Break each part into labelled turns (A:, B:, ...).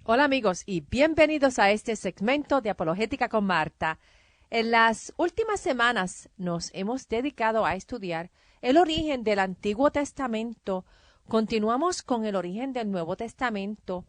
A: Hola amigos y bienvenidos a este segmento de Apologética con Marta. En las últimas semanas nos hemos dedicado a estudiar el origen del Antiguo Testamento. Continuamos con el origen del Nuevo Testamento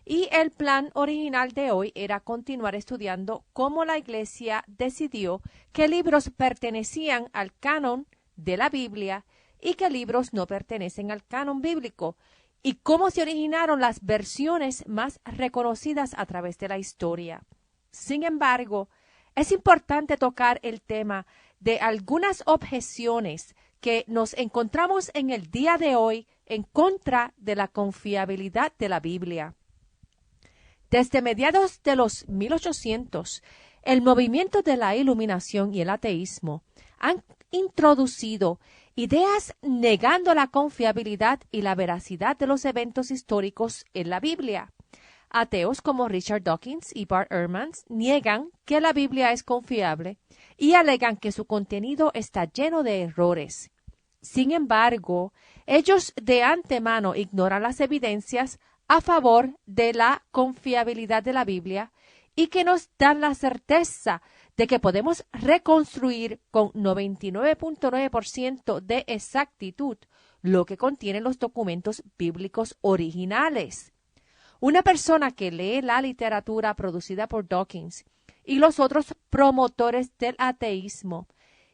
A: y el plan original de hoy era continuar estudiando cómo la Iglesia decidió qué libros pertenecían al canon de la Biblia y qué libros no pertenecen al canon bíblico, y cómo se originaron las versiones más reconocidas a través de la historia. Sin embargo, es importante tocar el tema de algunas objeciones que nos encontramos en el día de hoy en contra de la confiabilidad de la Biblia. Desde mediados de los 1800, el movimiento de la Iluminación y el ateísmo han introducido ideas negando la confiabilidad y la veracidad de los eventos históricos en la Biblia. Ateos como Richard Dawkins y Bart Ehrman niegan que la Biblia es confiable y alegan que su contenido está lleno de errores. Sin embargo, ellos de antemano ignoran las evidencias a favor de la confiabilidad de la Biblia y que nos dan la certeza de que podemos reconstruir con 99.9% de exactitud lo que contienen los documentos bíblicos originales. Una persona que lee la literatura producida por Dawkins y los otros promotores del ateísmo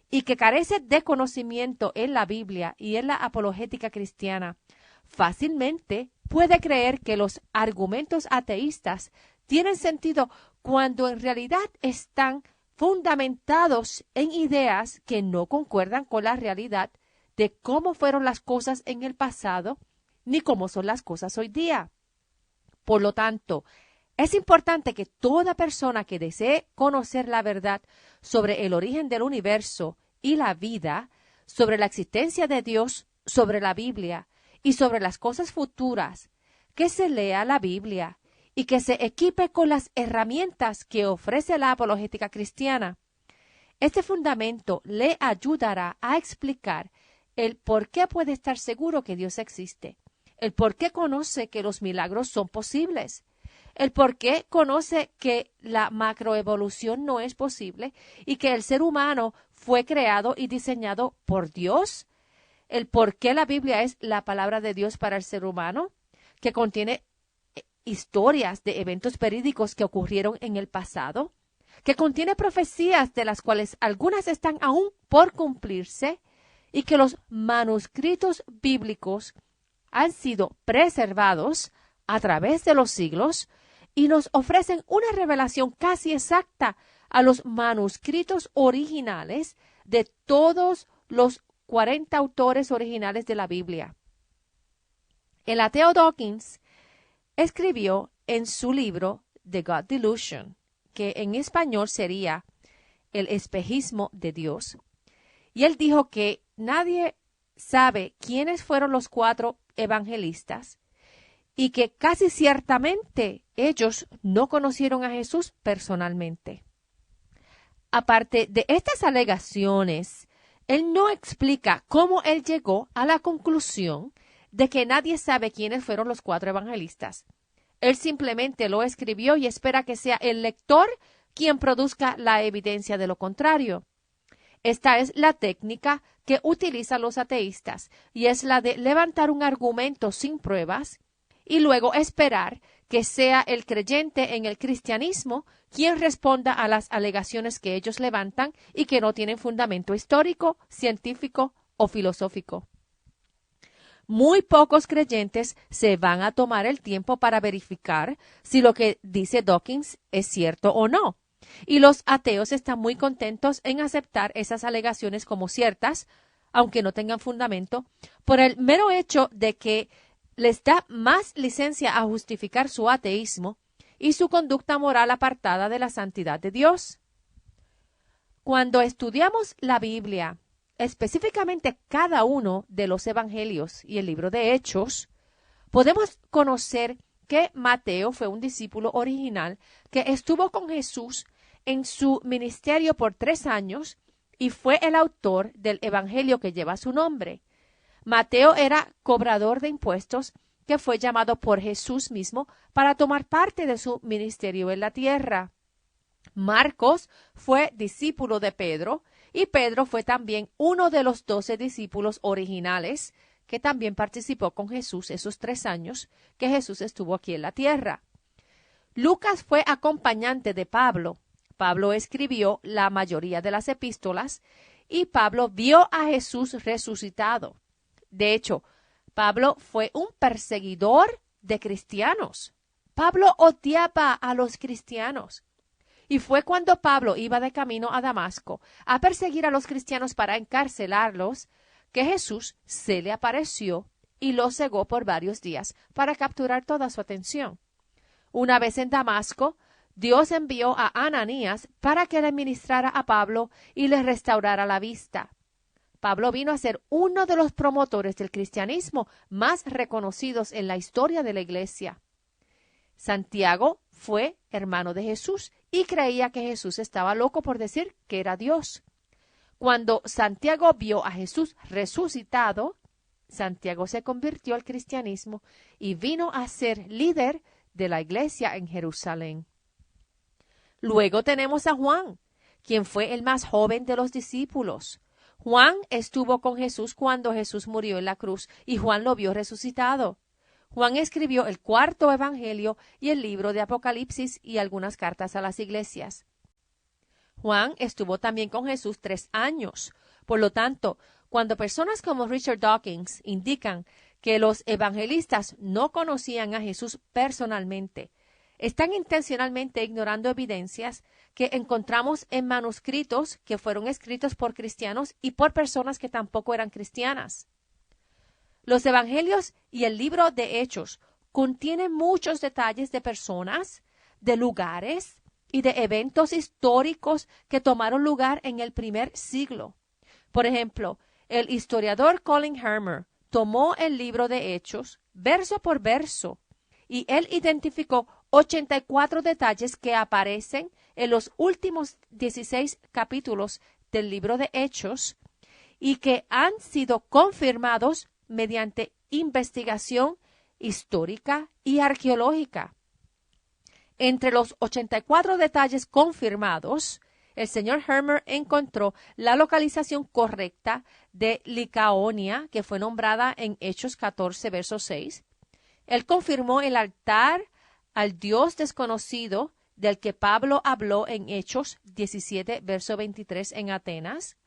A: y que carece de conocimiento en la Biblia y en la apologética cristiana, fácilmente puede creer que los argumentos ateístas tienen sentido cuando en realidad están fundamentados en ideas que no concuerdan con la realidad de cómo fueron las cosas en el pasado ni cómo son las cosas hoy día. Por lo tanto, es importante que toda persona que desee conocer la verdad sobre el origen del universo y la vida, sobre la existencia de Dios, sobre la Biblia y sobre las cosas futuras, que se lea la Biblia y que se equipe con las herramientas que ofrece la apologética cristiana. Este fundamento le ayudará a explicar el por qué puede estar seguro que Dios existe, el por qué conoce que los milagros son posibles, el por qué conoce que la macroevolución no es posible y que el ser humano fue creado y diseñado por Dios, el por qué la Biblia es la palabra de Dios para el ser humano, que contiene historias de eventos verídicos que ocurrieron en el pasado, que contiene profecías de las cuales algunas están aún por cumplirse y que los manuscritos bíblicos han sido preservados a través de los siglos y nos ofrecen una revelación casi exacta a los manuscritos originales de todos los 40 autores originales de la Biblia. El ateo Dawkins escribió en su libro The God Delusion, que en español sería El espejismo de Dios, y él dijo que nadie sabe quiénes fueron los 4 evangelistas y que casi ciertamente ellos no conocieron a Jesús personalmente. Aparte de estas alegaciones, él no explica cómo él llegó a la conclusión de que nadie sabe quiénes fueron los 4 evangelistas. Él simplemente lo escribió y espera que sea el lector quien produzca la evidencia de lo contrario. Esta es la técnica que utilizan los ateístas y es la de levantar un argumento sin pruebas y luego esperar que sea el creyente en el cristianismo quien responda a las alegaciones que ellos levantan y que no tienen fundamento histórico, científico o filosófico. Muy pocos creyentes se van a tomar el tiempo para verificar si lo que dice Dawkins es cierto o no. Y los ateos están muy contentos en aceptar esas alegaciones como ciertas, aunque no tengan fundamento, por el mero hecho de que les da más licencia a justificar su ateísmo y su conducta moral apartada de la santidad de Dios. Cuando estudiamos la Biblia, específicamente cada uno de los evangelios y el libro de Hechos, podemos conocer que Mateo fue un discípulo original que estuvo con Jesús en su ministerio por 3 años y fue el autor del evangelio que lleva su nombre. Mateo era cobrador de impuestos que fue llamado por Jesús mismo para tomar parte de su ministerio en la tierra. Marcos fue discípulo de Pedro y Pedro fue también uno de los 12 discípulos originales que también participó con Jesús esos 3 años que Jesús estuvo aquí en la tierra. Lucas fue acompañante de Pablo. Pablo escribió la mayoría de las epístolas y Pablo vio a Jesús resucitado. De hecho, Pablo fue un perseguidor de cristianos. Pablo odiaba a los cristianos. Y fue cuando Pablo iba de camino a Damasco a perseguir a los cristianos para encarcelarlos, que Jesús se le apareció y lo cegó por varios días para capturar toda su atención. Una vez en Damasco, Dios envió a Ananías para que le ministrara a Pablo y le restaurara la vista. Pablo vino a ser uno de los promotores del cristianismo más reconocidos en la historia de la iglesia. Santiago fue hermano de Jesús y creía que Jesús estaba loco por decir que era Dios. Cuando Santiago vio a Jesús resucitado, Santiago se convirtió al cristianismo y vino a ser líder de la iglesia en Jerusalén. Luego tenemos a Juan, quien fue el más joven de los discípulos. Juan estuvo con Jesús cuando Jesús murió en la cruz y Juan lo vio resucitado. Juan escribió el 4º evangelio y el libro de Apocalipsis y algunas cartas a las iglesias. Juan estuvo también con Jesús 3 años. Por lo tanto, cuando personas como Richard Dawkins indican que los evangelistas no conocían a Jesús personalmente, están intencionalmente ignorando evidencias que encontramos en manuscritos que fueron escritos por cristianos y por personas que tampoco eran cristianas. Los evangelios y el libro de Hechos contienen muchos detalles de personas, de lugares y de eventos históricos que tomaron lugar en el primer siglo. Por ejemplo, el historiador Colin Hermer tomó el libro de Hechos verso por verso y él identificó 84 detalles que aparecen en los últimos 16 capítulos del libro de Hechos y que han sido confirmados mediante investigación histórica y arqueológica. Entre los 84 detalles confirmados, el señor Hermer encontró la localización correcta de Licaonia, que fue nombrada en Hechos 14, verso 6. Él confirmó el altar al Dios desconocido del que Pablo habló en Hechos 17, verso 23 en Atenas.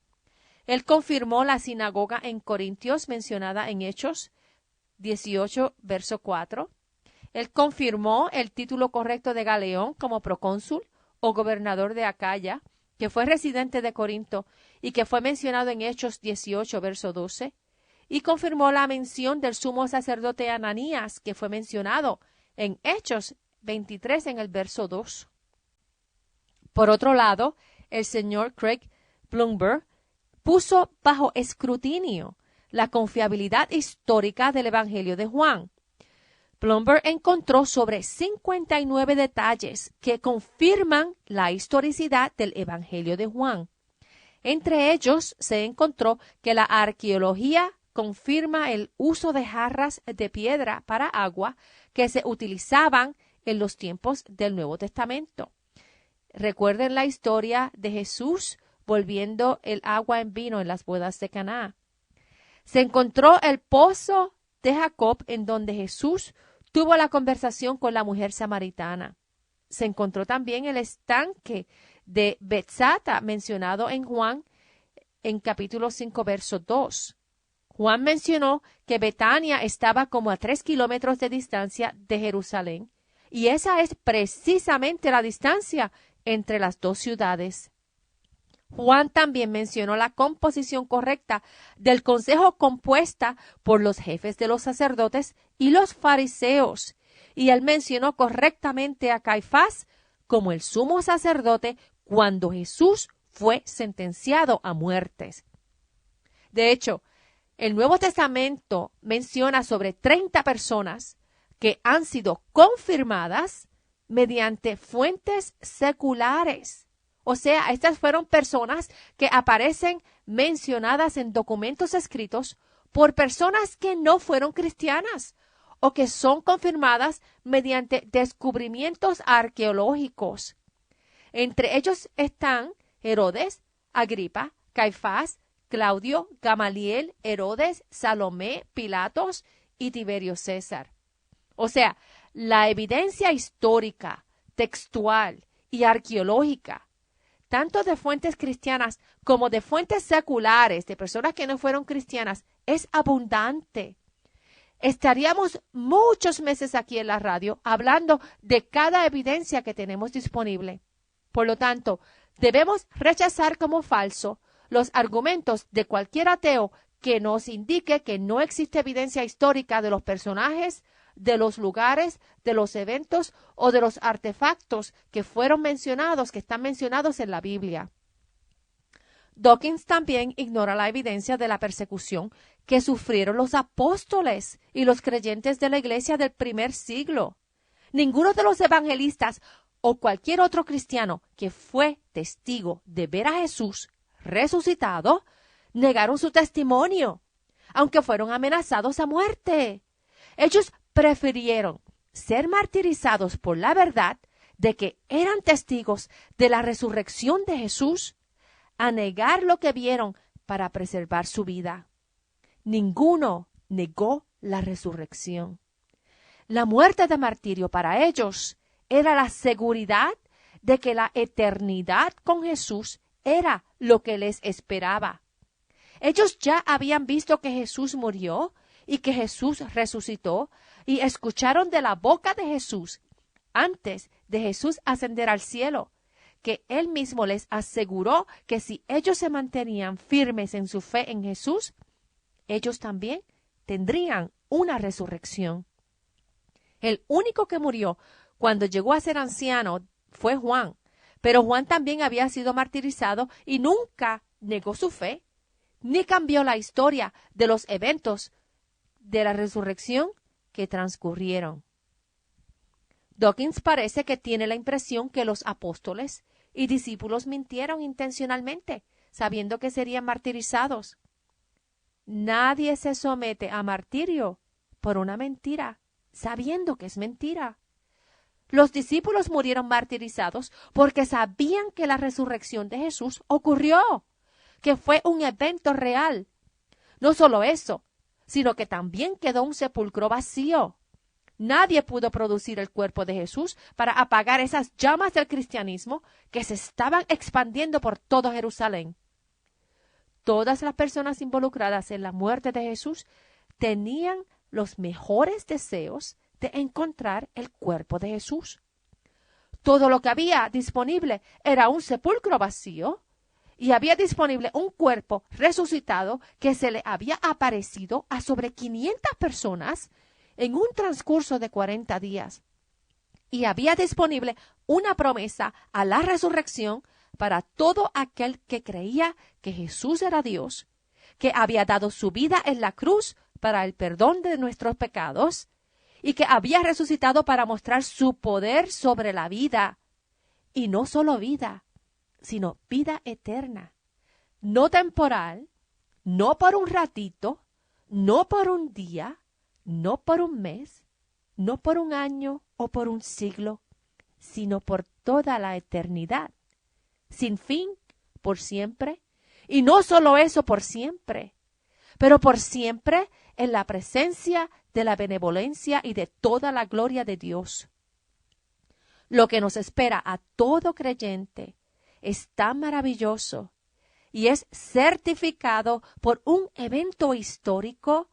A: Él confirmó la sinagoga en Corintios mencionada en Hechos 18, verso 4. Él confirmó el título correcto de Galeón como procónsul o gobernador de Acaya, que fue residente de Corinto y que fue mencionado en Hechos 18, verso 12. Y confirmó la mención del sumo sacerdote Ananías, que fue mencionado en Hechos 23 en el verso 2. Por otro lado, el señor Craig Blomberg puso bajo escrutinio la confiabilidad histórica del Evangelio de Juan. Blomberg encontró sobre 59 detalles que confirman la historicidad del Evangelio de Juan. Entre ellos se encontró que la arqueología confirma el uso de jarras de piedra para agua que se utilizaban en los tiempos del Nuevo Testamento. Recuerden la historia de Jesús volviendo el agua en vino en las bodas de Caná. Se encontró el pozo de Jacob en donde Jesús tuvo la conversación con la mujer samaritana. Se encontró también el estanque de Betzata mencionado en Juan en capítulo 5, verso 2. Juan mencionó que Betania estaba como a 3 kilómetros de distancia de Jerusalén, y esa es precisamente la distancia entre las dos ciudades. Juan también mencionó la composición correcta del consejo compuesta por los jefes de los sacerdotes y los fariseos, y él mencionó correctamente a Caifás como el sumo sacerdote cuando Jesús fue sentenciado a muertes. De hecho, el Nuevo Testamento menciona sobre 30 personas que han sido confirmadas mediante fuentes seculares. O sea, estas fueron personas que aparecen mencionadas en documentos escritos por personas que no fueron cristianas o que son confirmadas mediante descubrimientos arqueológicos. Entre ellos están Herodes, Agripa, Caifás, Claudio, Gamaliel, Herodes, Salomé, Pilatos y Tiberio César. O sea, la evidencia histórica, textual y arqueológica, tanto de fuentes cristianas como de fuentes seculares, de personas que no fueron cristianas, es abundante. Estaríamos muchos meses aquí en la radio hablando de cada evidencia que tenemos disponible. Por lo tanto, debemos rechazar como falso los argumentos de cualquier ateo que nos indique que no existe evidencia histórica de los personajes, de los lugares, de los eventos o de los artefactos que fueron mencionados, que están mencionados en la Biblia. Dawkins también ignora la evidencia de la persecución que sufrieron los apóstoles y los creyentes de la iglesia del primer siglo. Ninguno de los evangelistas o cualquier otro cristiano que fue testigo de ver a Jesús resucitado negaron su testimonio, aunque fueron amenazados a muerte. Ellos prefirieron ser martirizados por la verdad de que eran testigos de la resurrección de Jesús a negar lo que vieron para preservar su vida. Ninguno negó la resurrección. La muerte de martirio para ellos era la seguridad de que la eternidad con Jesús era lo que les esperaba. Ellos ya habían visto que Jesús murió y que Jesús resucitó y escucharon de la boca de Jesús, antes de Jesús ascender al cielo, que Él mismo les aseguró que si ellos se mantenían firmes en su fe en Jesús, ellos también tendrían una resurrección. El único que murió cuando llegó a ser anciano fue Juan, pero Juan también había sido martirizado y nunca negó su fe, ni cambió la historia de los eventos de la resurrección que transcurrieron. Dawkins parece que tiene la impresión que los apóstoles y discípulos mintieron intencionalmente, sabiendo que serían martirizados. Nadie se somete a martirio por una mentira, sabiendo que es mentira. Los discípulos murieron martirizados porque sabían que la resurrección de Jesús ocurrió, que fue un evento real. No solo eso, sino que también quedó un sepulcro vacío. Nadie pudo producir el cuerpo de Jesús para apagar esas llamas del cristianismo que se estaban expandiendo por todo Jerusalén. Todas las personas involucradas en la muerte de Jesús tenían los mejores deseos de encontrar el cuerpo de Jesús. Todo lo que había disponible era un sepulcro vacío y había disponible un cuerpo resucitado que se le había aparecido a sobre 500 personas en un transcurso de 40 días. Y había disponible una promesa a la resurrección para todo aquel que creía que Jesús era Dios, que había dado su vida en la cruz para el perdón de nuestros pecados y que había resucitado para mostrar su poder sobre la vida. Y no solo vida, sino vida eterna, no temporal, no por un ratito, no por un día, no por un mes, no por un año o por un siglo, sino por toda la eternidad, sin fin, por siempre, y no solo eso por siempre, pero por siempre en la presencia de la benevolencia y de toda la gloria de Dios. Lo que nos espera a todo creyente es tan maravilloso y es certificado por un evento histórico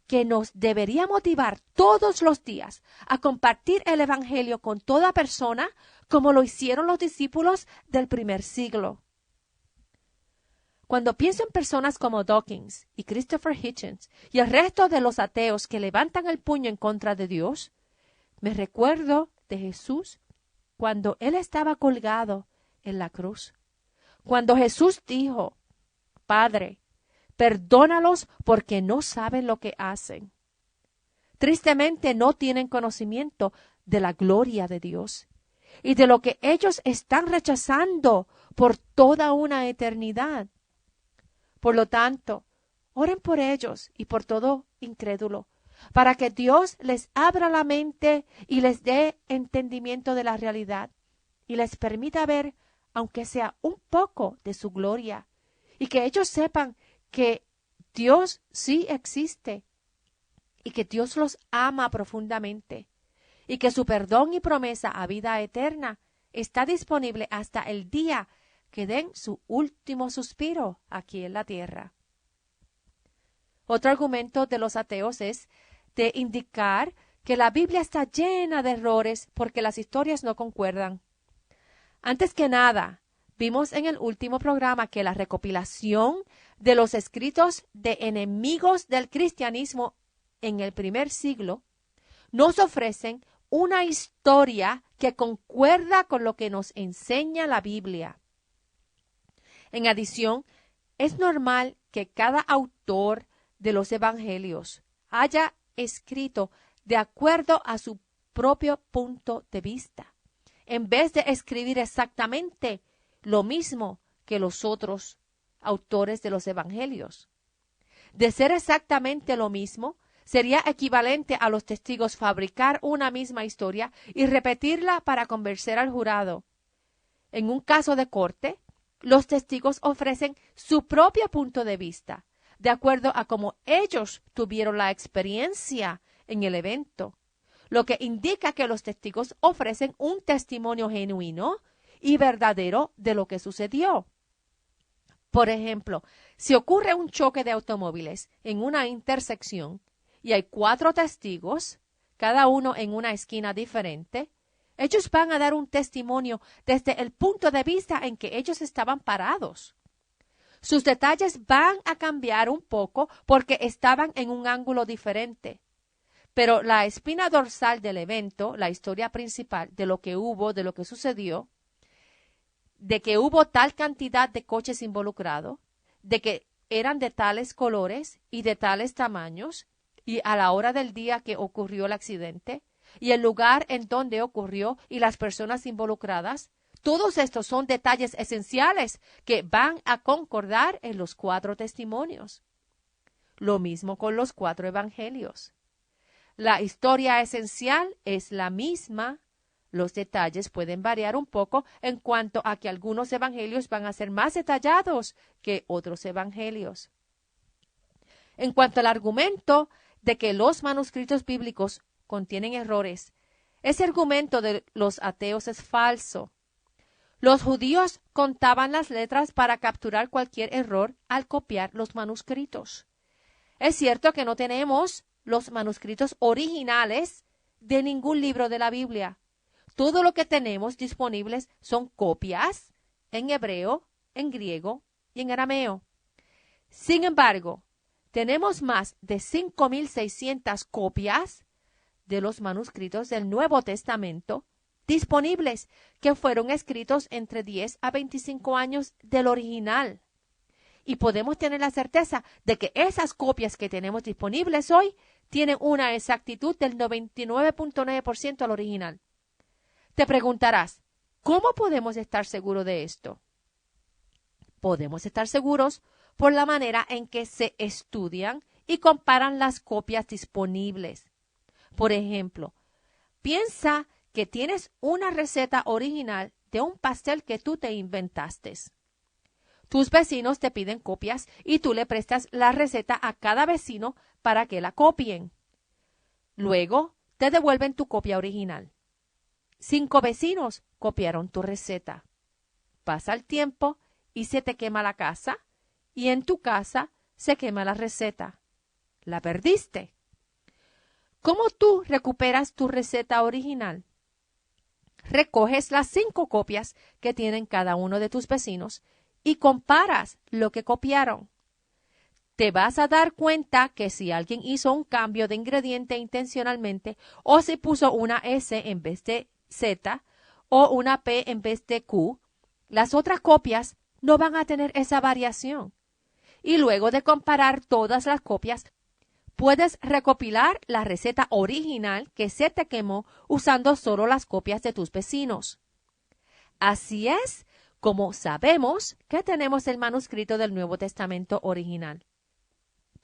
A: que nos debería motivar todos los días a compartir el Evangelio con toda persona, como lo hicieron los discípulos del primer siglo. Cuando pienso en personas como Dawkins y Christopher Hitchens y el resto de los ateos que levantan el puño en contra de Dios, me recuerdo de Jesús cuando Él estaba colgado en la cruz. Cuando Jesús dijo, Padre, perdónalos porque no saben lo que hacen. Tristemente no tienen conocimiento de la gloria de Dios y de lo que ellos están rechazando por toda una eternidad. Por lo tanto, oren por ellos y por todo incrédulo, para que Dios les abra la mente y les dé entendimiento de la realidad y les permita ver, aunque sea un poco, de su gloria, y que ellos sepan que Dios sí existe y que Dios los ama profundamente y que su perdón y promesa a vida eterna está disponible hasta el día que den su último suspiro aquí en la tierra. Otro argumento de los ateos es de indicar que la Biblia está llena de errores porque las historias no concuerdan. Antes que nada, vimos en el último programa que la recopilación de los escritos de enemigos del cristianismo en el primer siglo nos ofrecen una historia que concuerda con lo que nos enseña la Biblia. En adición, es normal que cada autor de los evangelios haya escrito de acuerdo a su propio punto de vista, en vez de escribir exactamente lo mismo que los otros autores de los evangelios. De ser exactamente lo mismo, sería equivalente a los testigos fabricar una misma historia y repetirla para convencer al jurado. En un caso de corte, los testigos ofrecen su propio punto de vista, de acuerdo a cómo ellos tuvieron la experiencia en el evento, lo que indica que los testigos ofrecen un testimonio genuino y verdadero de lo que sucedió. Por ejemplo, si ocurre un choque de automóviles en una intersección y hay 4 testigos, cada uno en una esquina diferente, ellos van a dar un testimonio desde el punto de vista en que ellos estaban parados. Sus detalles van a cambiar un poco porque estaban en un ángulo diferente. Pero la espina dorsal del evento, la historia principal de lo que hubo, de lo que sucedió, de que hubo tal cantidad de coches involucrados, de que eran de tales colores y de tales tamaños, y a la hora del día que ocurrió el accidente, y el lugar en donde ocurrió y las personas involucradas, todos estos son detalles esenciales que van a concordar en los 4 testimonios. Lo mismo con los 4 evangelios. La historia esencial es la misma. Los detalles pueden variar un poco en cuanto a que algunos evangelios van a ser más detallados que otros evangelios. En cuanto al argumento de que los manuscritos bíblicos contienen errores, ese argumento de los ateos es falso. Los judíos contaban las letras para capturar cualquier error al copiar los manuscritos. Es cierto que no tenemos los manuscritos originales de ningún libro de la Biblia. Todo lo que tenemos disponibles son copias en hebreo, en griego y en arameo. Sin embargo, tenemos más de 5,600 copias de los manuscritos del Nuevo Testamento disponibles que fueron escritos entre 10 a 25 años del original. Y podemos tener la certeza de que esas copias que tenemos disponibles hoy tienen una exactitud del 99.9% al original. Te preguntarás, ¿cómo podemos estar seguros de esto? Podemos estar seguros por la manera en que se estudian y comparan las copias disponibles. Por ejemplo, piensa que tienes una receta original de un pastel que tú te inventaste. Tus vecinos te piden copias y tú le prestas la receta a cada vecino para que la copien. Luego, te devuelven tu copia original. 5 vecinos copiaron tu receta. Pasa el tiempo y se te quema la casa, y en tu casa se quema la receta. La perdiste. ¿Cómo tú recuperas tu receta original? Recoges las 5 copias que tienen cada uno de tus vecinos y comparas lo que copiaron. Te vas a dar cuenta que si alguien hizo un cambio de ingrediente intencionalmente o se puso una S en vez de Z o una P en vez de Q, las otras copias no van a tener esa variación. Y luego de comparar todas las copias, puedes recopilar la receta original que se te quemó usando solo las copias de tus vecinos. Así es como sabemos que tenemos el manuscrito del Nuevo Testamento original.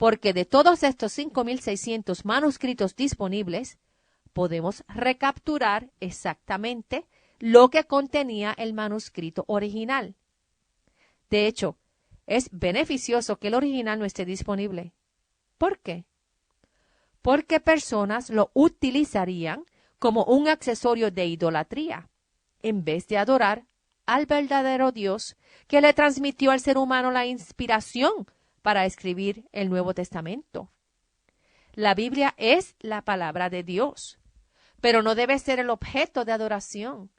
A: porque de todos estos 5.600 manuscritos disponibles, podemos recapturar exactamente lo que contenía el manuscrito original. De hecho, es beneficioso que el original no esté disponible. ¿Por qué? Porque personas lo utilizarían como un accesorio de idolatría, en vez de adorar al verdadero Dios que le transmitió al ser humano la inspiración para escribir el Nuevo Testamento. La Biblia es la palabra de Dios, pero no debe ser el objeto de adoración.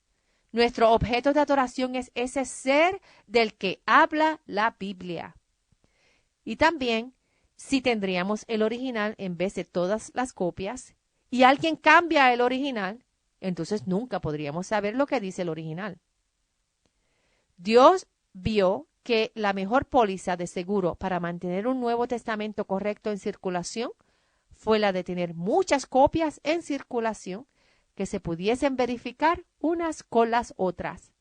A: Nuestro objeto de adoración es ese ser del que habla la Biblia. Y también, si tendríamos el original en vez de todas las copias, y alguien cambia el original, entonces nunca podríamos saber lo que dice el original. Dios vio que la mejor póliza de seguro para mantener un Nuevo Testamento correcto en circulación fue la de tener muchas copias en circulación que se pudiesen verificar unas con las otras.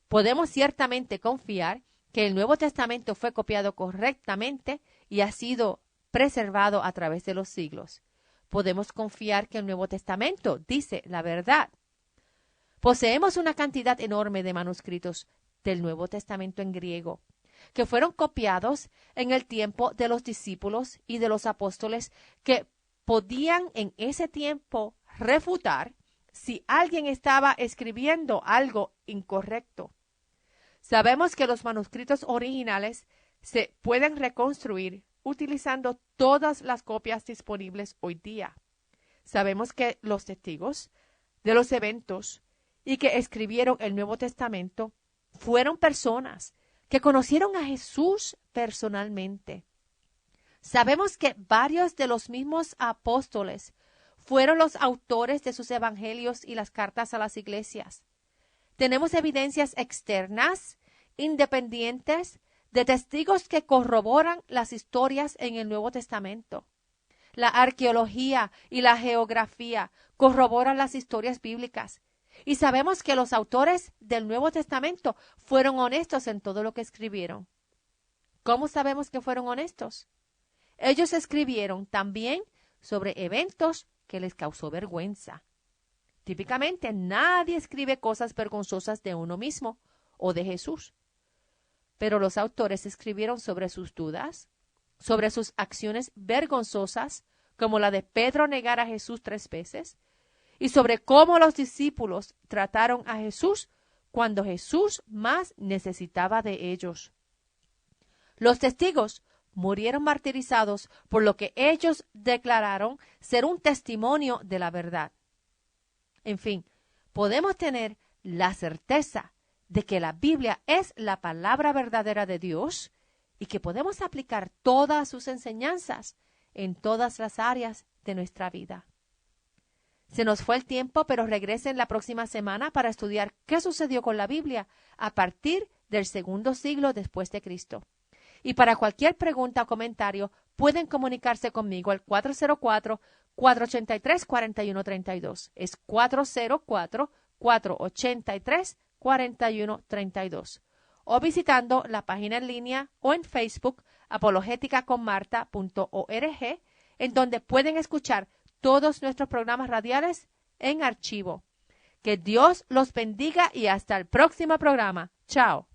A: Podemos ciertamente confiar que el Nuevo Testamento fue copiado correctamente y ha sido preservado a través de los siglos. Podemos confiar que el Nuevo Testamento dice la verdad. Poseemos una cantidad enorme de manuscritos del Nuevo Testamento en griego, que fueron copiados en el tiempo de los discípulos y de los apóstoles, que podían en ese tiempo refutar si alguien estaba escribiendo algo incorrecto. Sabemos que los manuscritos originales se pueden reconstruir utilizando todas las copias disponibles hoy día. Sabemos que los testigos de los eventos y que escribieron el Nuevo Testamento fueron personas que conocieron a Jesús personalmente. Sabemos que varios de los mismos apóstoles fueron los autores de sus evangelios y las cartas a las iglesias. Tenemos evidencias externas, independientes, de testigos que corroboran las historias en el Nuevo Testamento. La arqueología y la geografía corroboran las historias bíblicas. Y sabemos que los autores del Nuevo Testamento fueron honestos en todo lo que escribieron. ¿Cómo sabemos que fueron honestos? Ellos escribieron también sobre eventos que les causó vergüenza. Típicamente nadie escribe cosas vergonzosas de uno mismo o de Jesús. Pero los autores escribieron sobre sus dudas, sobre sus acciones vergonzosas, como la de Pedro negar a Jesús 3 veces, y sobre cómo los discípulos trataron a Jesús cuando Jesús más necesitaba de ellos. Los testigos murieron martirizados por lo que ellos declararon ser un testimonio de la verdad. En fin, podemos tener la certeza de que la Biblia es la palabra verdadera de Dios y que podemos aplicar todas sus enseñanzas en todas las áreas de nuestra vida. Se nos fue el tiempo, pero regresen la próxima semana para estudiar qué sucedió con la Biblia a partir del segundo siglo después de Cristo. Y para cualquier pregunta o comentario, pueden comunicarse conmigo al 404-483-4132. Es 404-483-4132. O visitando la página en línea o en Facebook, apologéticaconmarta.org, en donde pueden escuchar todos nuestros programas radiales en archivo. Que Dios los bendiga y hasta el próximo programa. Chao.